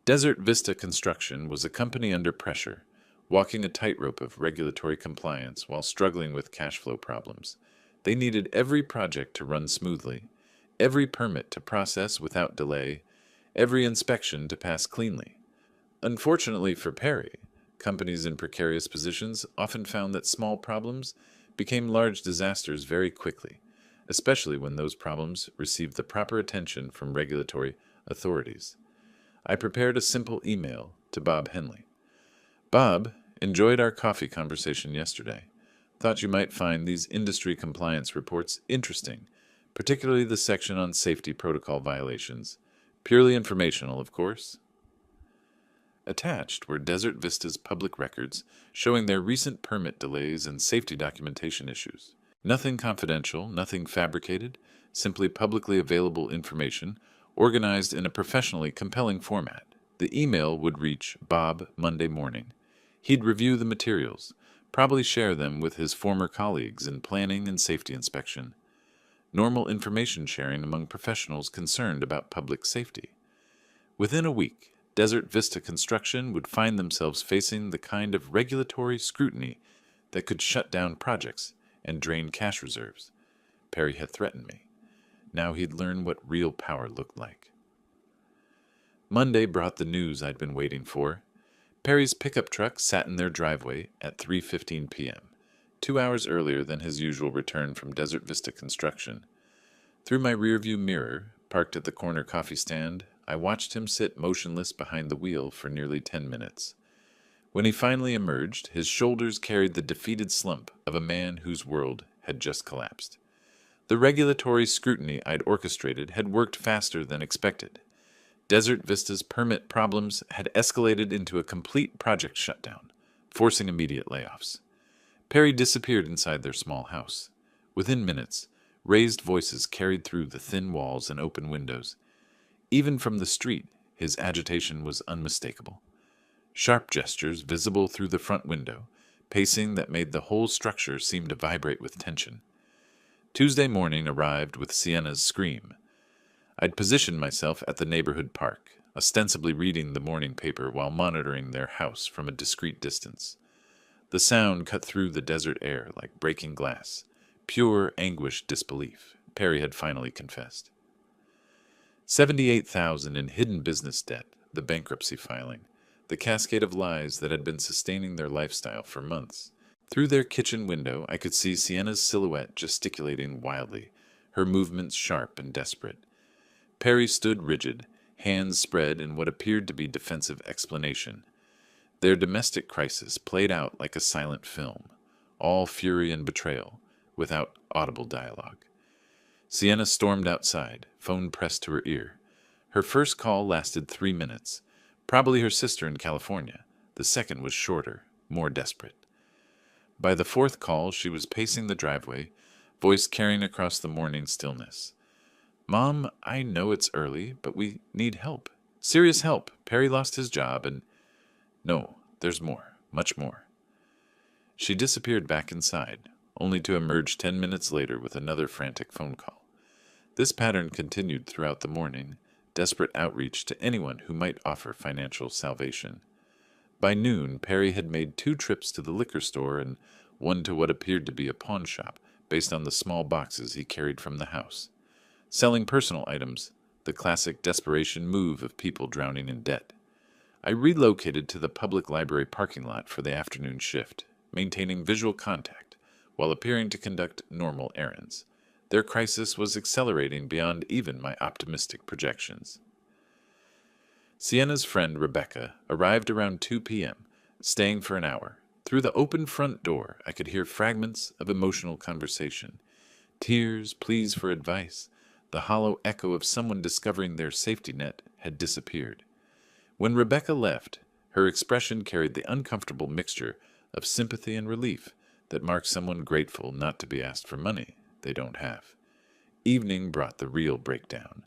Desert Vista Construction was a company under pressure, walking a tightrope of regulatory compliance while struggling with cash flow problems. They needed every project to run smoothly, every permit to process without delay, every inspection to pass cleanly. Unfortunately for Perry, companies in precarious positions often found that small problems became large disasters very quickly, especially when those problems received the proper attention from regulatory authorities. I prepared a simple email to Bob Henley. "Bob, enjoyed our coffee conversation yesterday. Thought you might find these industry compliance reports interesting, particularly the section on safety protocol violations. Purely informational, of course." Attached were Desert Vista's public records showing their recent permit delays and safety documentation issues. Nothing confidential, nothing fabricated, simply publicly available information organized in a professionally compelling format. The email would reach Bob Monday morning. He'd review the materials, probably share them with his former colleagues in planning and safety inspection. Normal information sharing among professionals concerned about public safety. Within a week, Desert Vista Construction would find themselves facing the kind of regulatory scrutiny that could shut down projects and drain cash reserves. Perry had threatened me. Now he'd learn what real power looked like. Monday brought the news I'd been waiting for. Perry's pickup truck sat in their driveway at 3:15 p.m., 2 hours earlier than his usual return from Desert Vista Construction. Through my rearview mirror, parked at the corner coffee stand, I watched him sit motionless behind the wheel for nearly 10 minutes. When he finally emerged, his shoulders carried the defeated slump of a man whose world had just collapsed. The regulatory scrutiny I'd orchestrated had worked faster than expected. Desert Vista's permit problems had escalated into a complete project shutdown, forcing immediate layoffs. Perry disappeared inside their small house. Within minutes, raised voices carried through the thin walls and open windows. Even from the street, his agitation was unmistakable. Sharp gestures visible through the front window, pacing that made the whole structure seem to vibrate with tension. Tuesday morning arrived with Sienna's scream. I'd positioned myself at the neighborhood park, ostensibly reading the morning paper while monitoring their house from a discreet distance. The sound cut through the desert air like breaking glass. Pure anguished disbelief, Perry had finally confessed. $78,000 in hidden business debt, the bankruptcy filing, the cascade of lies that had been sustaining their lifestyle for months. Through their kitchen window, I could see Sienna's silhouette gesticulating wildly, her movements sharp and desperate. Perry stood rigid, hands spread in what appeared to be defensive explanation. Their domestic crisis played out like a silent film, all fury and betrayal, without audible dialogue. Sienna stormed outside, phone pressed to her ear. Her first call lasted 3 minutes, probably her sister in California. The second was shorter, more desperate. By the fourth call, she was pacing the driveway, voice carrying across the morning stillness. "Mom, I know it's early, but we need help. Serious help. Perry lost his job and—" "No, there's more, much more." She disappeared back inside, only to emerge 10 minutes later with another frantic phone call. This pattern continued throughout the morning, desperate outreach to anyone who might offer financial salvation. By noon, Perry had made 2 trips to the liquor store and one to what appeared to be a pawn shop based on the small boxes he carried from the house. Selling personal items, the classic desperation move of people drowning in debt. I relocated to the public library parking lot for the afternoon shift, maintaining visual contact while appearing to conduct normal errands. Their crisis was accelerating beyond even my optimistic projections. Sienna's friend Rebecca arrived around 2 p.m., staying for an hour. Through the open front door, I could hear fragments of emotional conversation. Tears, pleas for advice. The hollow echo of someone discovering their safety net had disappeared. When Rebecca left, her expression carried the uncomfortable mixture of sympathy and relief that marks someone grateful not to be asked for money they don't have. Evening brought the real breakdown.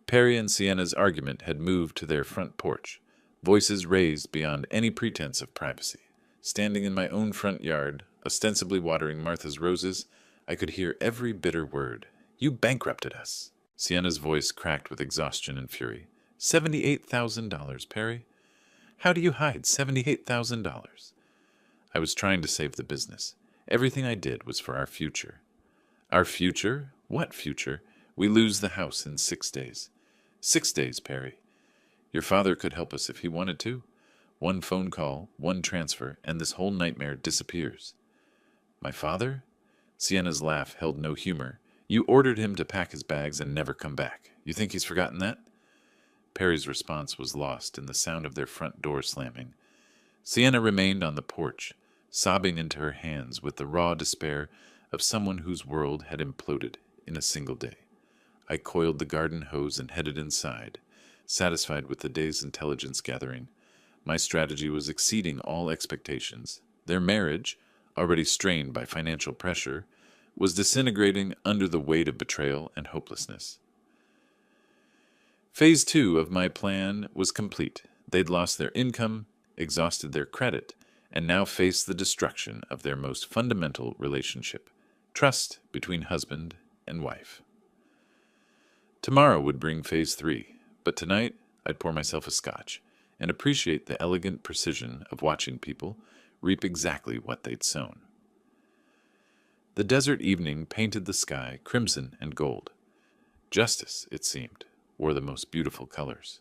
Perry and Sienna's argument had moved to their front porch, voices raised beyond any pretense of privacy. Standing in my own front yard, ostensibly watering Martha's roses, I could hear every bitter word. "You bankrupted us." Sienna's voice cracked with exhaustion and fury. $78,000, Perry. How do you hide $78,000? I was trying to save the business. Everything I did was for our future. Our future? What future? We lose the house in 6 days. 6 days, Perry. Your father could help us if he wanted to. One phone call, one transfer, and this whole nightmare disappears. My father? Sienna's laugh held no humor. You ordered him to pack his bags and never come back. You think he's forgotten that? Perry's response was lost in the sound of their front door slamming. Sienna remained on the porch, sobbing into her hands with the raw despair of someone whose world had imploded in a single day. I coiled the garden hose and headed inside, satisfied with the day's intelligence gathering. My strategy was exceeding all expectations. Their marriage, already strained by financial pressure, was disintegrating under the weight of betrayal and hopelessness. Phase 2 of my plan was complete. They'd lost their income, exhausted their credit, and now faced the destruction of their most fundamental relationship, trust between husband and wife. Tomorrow would bring phase 3, but tonight I'd pour myself a scotch and appreciate the elegant precision of watching people reap exactly what they'd sown. The desert evening painted the sky crimson and gold. Justice, it seemed, wore the most beautiful colors.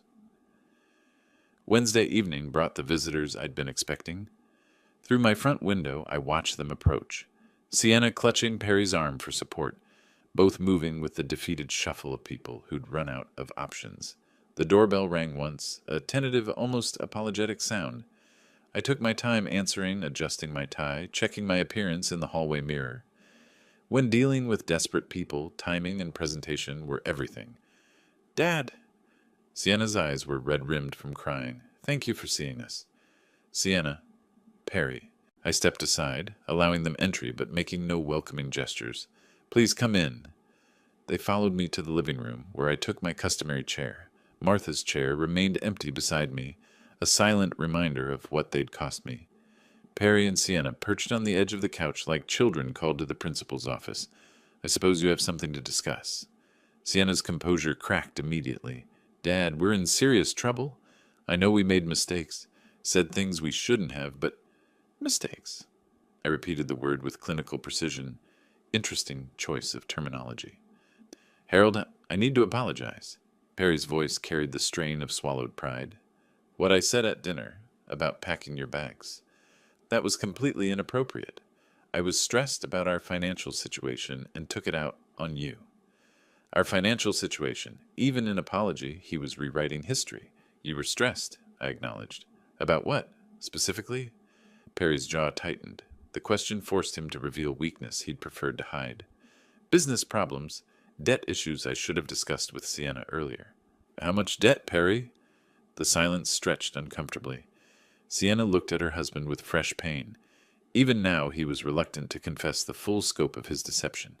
Wednesday evening brought the visitors I'd been expecting. Through my front window, I watched them approach, Sienna clutching Perry's arm for support, both moving with the defeated shuffle of people who'd run out of options. The doorbell rang once, a tentative, almost apologetic sound. I took my time answering, adjusting my tie, checking my appearance in the hallway mirror. When dealing with desperate people, timing and presentation were everything. "Dad!" Sienna's eyes were red-rimmed from crying. "Thank you for seeing us." "Sienna." "Perry." I stepped aside, allowing them entry but making no welcoming gestures. "Please come in." They followed me to the living room, where I took my customary chair. Martha's chair remained empty beside me, a silent reminder of what they'd cost me. Perry and Sienna perched on the edge of the couch like children called to the principal's office. "I suppose you have something to discuss." Sienna's composure cracked immediately. "Dad, we're in serious trouble. I know we made mistakes, said things we shouldn't have, but—" "Mistakes." I repeated the word with clinical precision. Interesting choice of terminology. "Harold, I need to apologize." Perry's voice carried the strain of swallowed pride. "What I said at dinner, about packing your bags, that was completely inappropriate. I was stressed about our financial situation and took it out on you." "Our financial situation." Even in apology, he was rewriting history. "You were stressed," I acknowledged. "About what, specifically?" Perry's jaw tightened. The question forced him to reveal weakness he'd preferred to hide. "Business problems. Debt issues I should have discussed with Sienna earlier." "How much debt, Perry?" The silence stretched uncomfortably. Sienna looked at her husband with fresh pain. Even now he was reluctant to confess the full scope of his deception.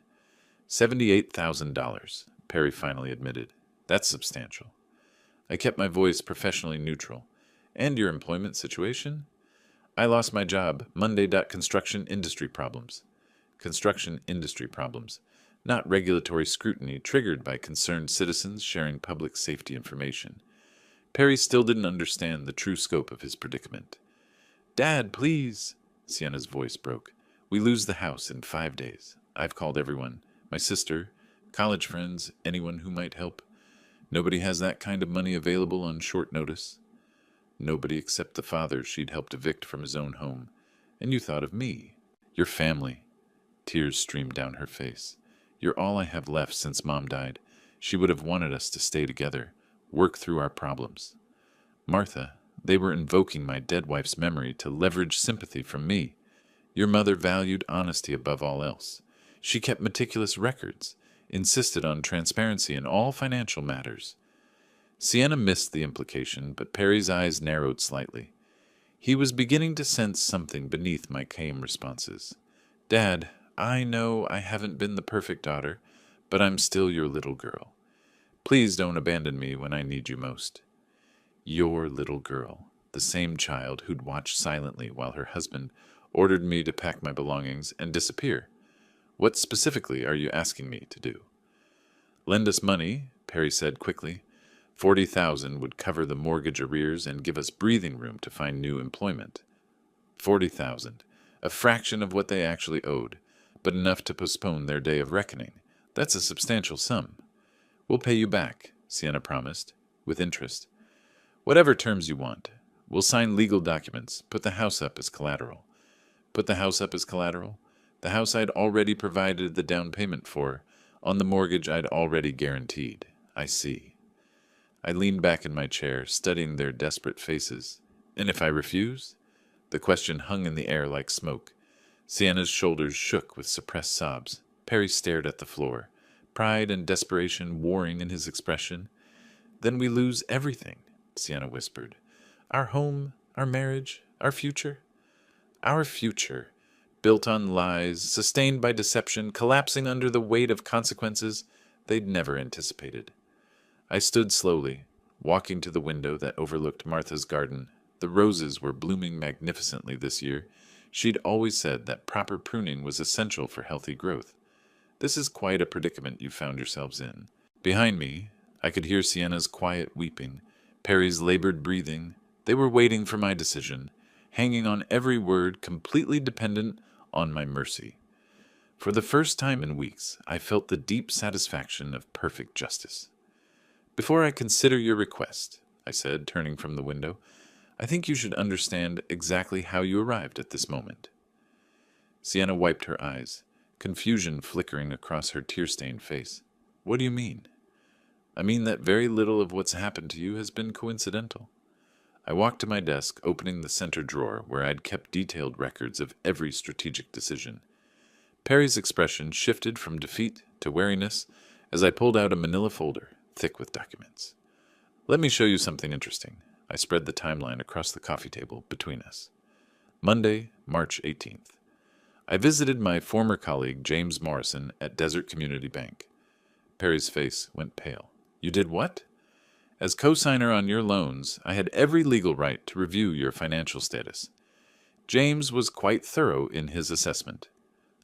$78,000, Perry finally admitted. "That's substantial." I kept my voice professionally neutral. "And your employment situation?" "I lost my job. Monday. Construction industry problems." Construction industry problems. Not regulatory scrutiny triggered by concerned citizens sharing public safety information. Perry still didn't understand the true scope of his predicament. "Dad, please!" Sienna's voice broke. "We lose the house in 5 days. I've called everyone. My sister, college friends, anyone who might help. Nobody has that kind of money available on short notice." "Nobody except the father she'd helped evict from his own home. And you thought of me. Your family." Tears streamed down her face. "You're all I have left since Mom died. She would have wanted us to stay together, work through our problems." "Martha, they were invoking my dead wife's memory to leverage sympathy from me. Your mother valued honesty above all else. She kept meticulous records, insisted on transparency in all financial matters." Sienna missed the implication, but Perry's eyes narrowed slightly. He was beginning to sense something beneath my calm responses. "Dad, I know I haven't been the perfect daughter, but I'm still your little girl. Please don't abandon me when I need you most." Your little girl, the same child who'd watched silently while her husband ordered me to pack my belongings and disappear. "What specifically are you asking me to do?" "Lend us money," Perry said quickly. 40,000 would cover the mortgage arrears and give us breathing room to find new employment. 40,000, a fraction of what they actually owed, but enough to postpone their day of reckoning. That's a substantial sum. "We'll pay you back," Sienna promised, with interest. "Whatever terms you want. We'll sign legal documents, put the house up as collateral." "Put the house up as collateral?" "The house I'd already provided the down payment for, on the mortgage I'd already guaranteed." "I see." I leaned back in my chair, studying their desperate faces. "And if I refuse?" The question hung in the air like smoke. Sienna's shoulders shook with suppressed sobs. Perry stared at the floor, pride and desperation warring in his expression. "Then we lose everything," Sienna whispered. "Our home, our marriage, our future." "Our future, built on lies, sustained by deception, collapsing under the weight of consequences they'd never anticipated." I stood slowly, walking to the window that overlooked Martha's garden. The roses were blooming magnificently this year. She'd always said that proper pruning was essential for healthy growth. This is quite a predicament you found yourselves in. Behind me, I could hear Sienna's quiet weeping, Perry's labored breathing. They were waiting for my decision, hanging on every word, completely dependent on my mercy. For the first time in weeks, I felt the deep satisfaction of perfect justice. "Before I consider your request," I said, turning from the window, "I think you should understand exactly how you arrived at this moment." Sienna wiped her eyes, confusion flickering across her tear-stained face. "What do you mean?" "I mean that very little of what's happened to you has been coincidental." I walked to my desk, opening the center drawer where I'd kept detailed records of every strategic decision. Perry's expression shifted from defeat to wariness as I pulled out a manila folder, thick with documents. "Let me show you something interesting." I spread the timeline across the coffee table between us. Monday, March 18th. I visited my former colleague, James Morrison, at Desert Community Bank. Perry's face went pale. "You did what?" "As co-signer on your loans, I had every legal right to review your financial status. James was quite thorough in his assessment."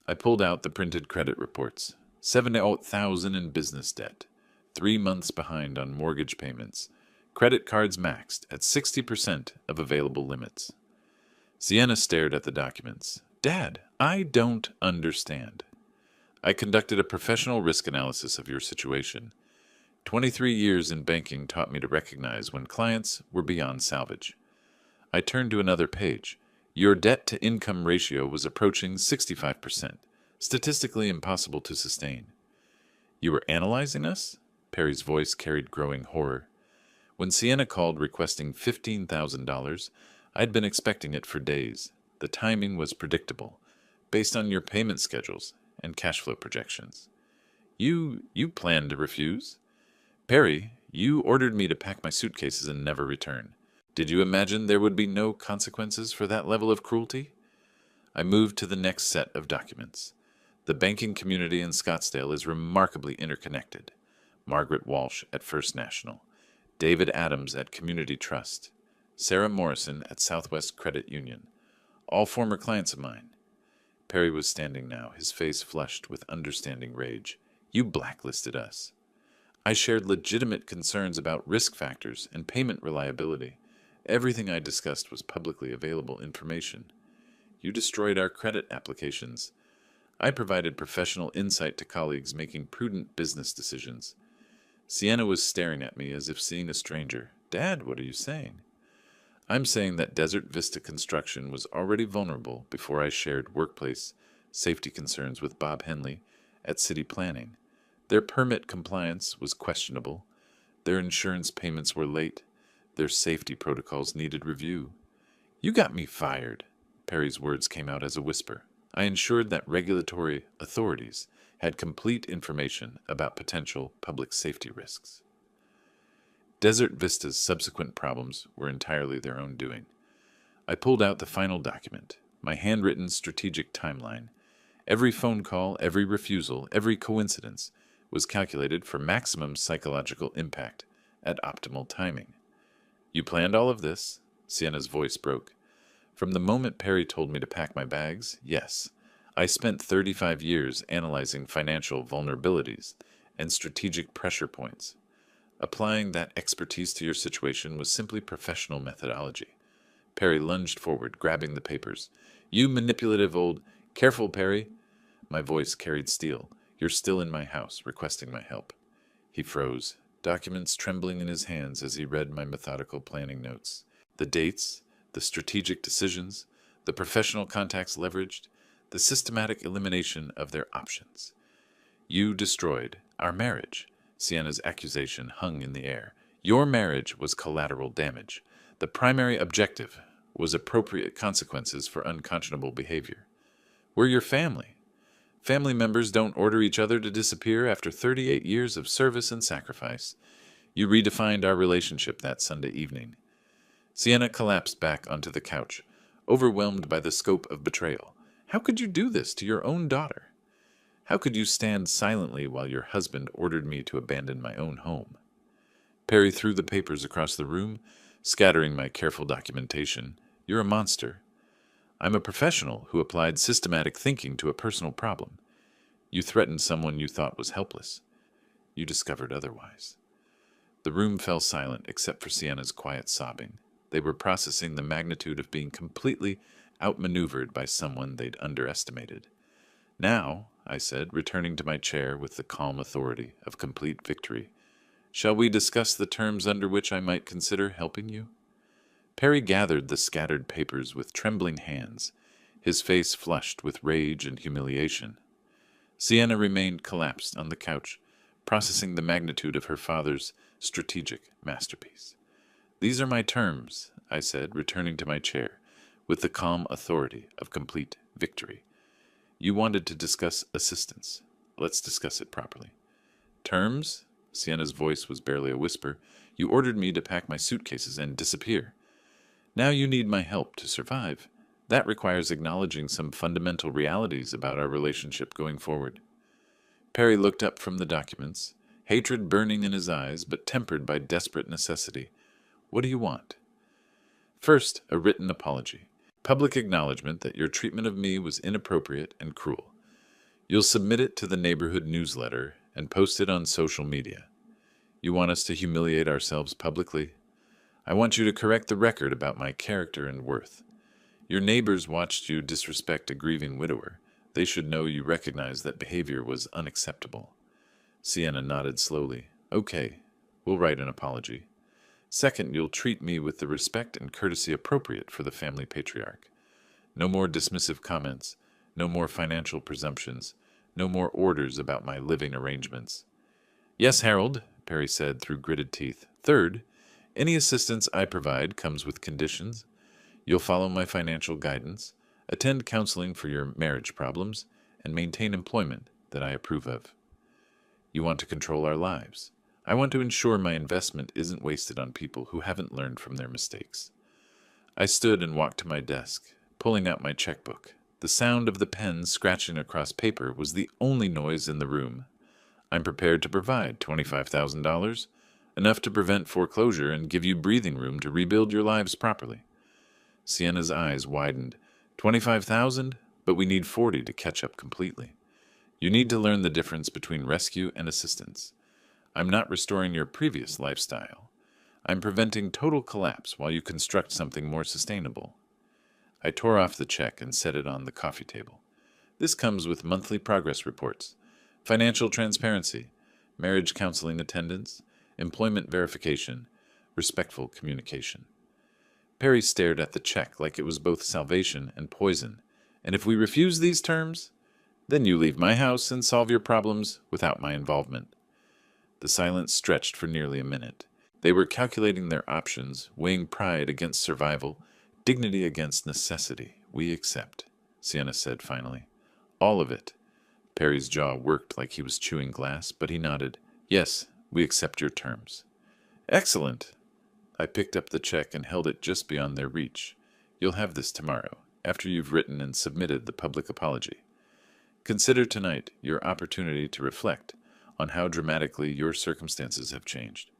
I pulled out the printed credit reports. 78,000 in business debt, 3 months behind on mortgage payments, credit cards maxed at 60% of available limits. Sienna stared at the documents. "Dad, I don't understand." "I conducted a professional risk analysis of your situation. 23 years in banking taught me to recognize when clients were beyond salvage." I turned to another page. "Your debt-to-income ratio was approaching 65%, statistically impossible to sustain." "You were analyzing us?" Perry's voice carried growing horror. When Sienna called requesting $15,000, I'd been expecting it for days. The timing was predictable, based on your payment schedules and cash flow projections. You planned to refuse?" "Perry, you ordered me to pack my suitcases and never return. Did you imagine there would be no consequences for that level of cruelty?" I moved to the next set of documents. The banking community in Scottsdale is remarkably interconnected. Margaret Walsh at First National, David Adams at Community Trust, Sarah Morrison at Southwest Credit Union, all former clients of mine. Perry was standing now, his face flushed with understanding rage. "You blacklisted us." "I shared legitimate concerns about risk factors and payment reliability. Everything I discussed was publicly available information. You destroyed our credit applications. I provided professional insight to colleagues making prudent business decisions." Sienna was staring at me as if seeing a stranger. "Dad, what are you saying?" "I'm saying that Desert Vista Construction was already vulnerable before I shared workplace safety concerns with Bob Henley at City Planning. Their permit compliance was questionable. Their insurance payments were late. Their safety protocols needed review." "You got me fired." Perry's words came out as a whisper. "I ensured that regulatory authorities had complete information about potential public safety risks." Desert Vista's subsequent problems were entirely their own doing. I pulled out the final document, my handwritten strategic timeline. Every phone call, every refusal, every coincidence was calculated for maximum psychological impact at optimal timing. "You planned all of this?" Sienna's voice broke. "From the moment Perry told me to pack my bags, yes. I spent 35 years analyzing financial vulnerabilities and strategic pressure points. Applying that expertise to your situation was simply professional methodology." Perry lunged forward, grabbing the papers. "You manipulative old—" "Careful, Perry." My voice carried steel. "You're still in my house, requesting my help." He froze, documents trembling in his hands as he read my methodical planning notes. The dates, the strategic decisions, the professional contacts leveraged, the systematic elimination of their options. "You destroyed our marriage." Sienna's accusation hung in the air. "Your marriage was collateral damage. The primary objective was appropriate consequences for unconscionable behavior. We're your family. Family members don't order each other to disappear after 38 years of service and sacrifice. You redefined our relationship that Sunday evening." Sienna collapsed back onto the couch, overwhelmed by the scope of betrayal. "How could you do this to your own daughter? How could you stand silently while your husband ordered me to abandon my own home?" Perry threw the papers across the room, scattering my careful documentation. You're a monster. I'm a professional who applied systematic thinking to a personal problem. You threatened someone you thought was helpless. You discovered otherwise. The room fell silent except for Sienna's quiet sobbing. They were processing the magnitude of being completely outmaneuvered by someone they'd underestimated. Now, I said, returning to my chair with the calm authority of complete victory, shall we discuss the terms under which I might consider helping you? Perry gathered the scattered papers with trembling hands, his face flushed with rage and humiliation. Sienna remained collapsed on the couch, processing the magnitude of her father's strategic masterpiece. These are my terms, I said, returning to my chair, with the calm authority of complete victory. You wanted to discuss assistance. Let's discuss it properly. Terms? Sienna's voice was barely a whisper. You ordered me to pack my suitcases and disappear. Now you need my help to survive. That requires acknowledging some fundamental realities about our relationship going forward. Perry looked up from the documents, hatred burning in his eyes, but tempered by desperate necessity. What do you want? First, a written apology. Public acknowledgement that your treatment of me was inappropriate and cruel. You'll submit it to the neighborhood newsletter and post it on social media. You want us to humiliate ourselves publicly? I want you to correct the record about my character and worth. Your neighbors watched you disrespect a grieving widower. They should know you recognize that behavior was unacceptable. Sienna nodded slowly. Okay, we'll write an apology. Second, you'll treat me with the respect and courtesy appropriate for the family patriarch. No more dismissive comments, no more financial presumptions, no more orders about my living arrangements. Yes, Harold, Perry said through gritted teeth. Third, any assistance I provide comes with conditions. You'll follow my financial guidance, attend counseling for your marriage problems, and maintain employment that I approve of. You want to control our lives. I want to ensure my investment isn't wasted on people who haven't learned from their mistakes. I stood and walked to my desk, pulling out my checkbook. The sound of the pen scratching across paper was the only noise in the room. I'm prepared to provide $25,000, enough to prevent foreclosure and give you breathing room to rebuild your lives properly. Sienna's eyes widened. 25,000, but we need 40 to catch up completely. You need to learn the difference between rescue and assistance. I'm not restoring your previous lifestyle. I'm preventing total collapse while you construct something more sustainable. I tore off the check and set it on the coffee table. This comes with monthly progress reports, financial transparency, marriage counseling attendance, employment verification, respectful communication. Perry stared at the check like it was both salvation and poison. And if we refuse these terms, then you leave my house and solve your problems without my involvement. The silence stretched for nearly a minute. They were calculating their options, weighing pride against survival, dignity against necessity. We accept, Sienna said finally. All of it. Perry's jaw worked like he was chewing glass, but he nodded. Yes, we accept your terms. Excellent. I picked up the check and held it just beyond their reach. You'll have this tomorrow, after you've written and submitted the public apology. Consider tonight your opportunity to reflect on how dramatically your circumstances have changed.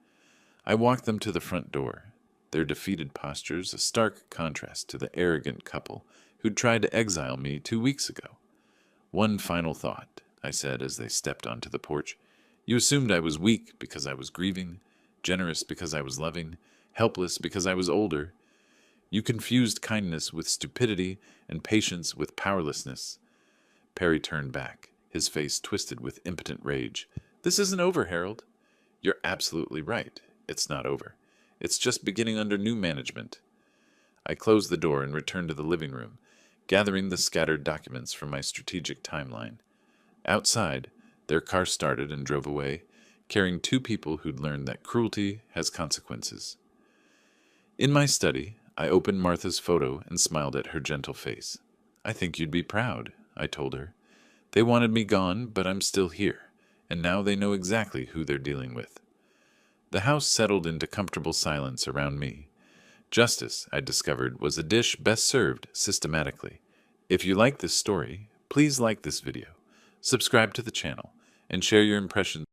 I walked them to the front door, their defeated postures a stark contrast to the arrogant couple who'd tried to exile me 2 weeks ago. One final thought, I said as they stepped onto the porch. You assumed I was weak because I was grieving, generous because I was loving, helpless because I was older. You confused kindness with stupidity and patience with powerlessness. Perry turned back, his face twisted with impotent rage. This isn't over, Harold. You're absolutely right. It's not over. It's just beginning under new management. I closed the door and returned to the living room, gathering the scattered documents from my strategic timeline. Outside, their car started and drove away, carrying 2 people who'd learned that cruelty has consequences. In my study, I opened Martha's photo and smiled at her gentle face. I think you'd be proud, I told her. They wanted me gone, but I'm still here, and now they know exactly who they're dealing with. The house settled into comfortable silence around me. Justice, I discovered, was a dish best served systematically. If you like this story, please like this video, subscribe to the channel, and share your impressions.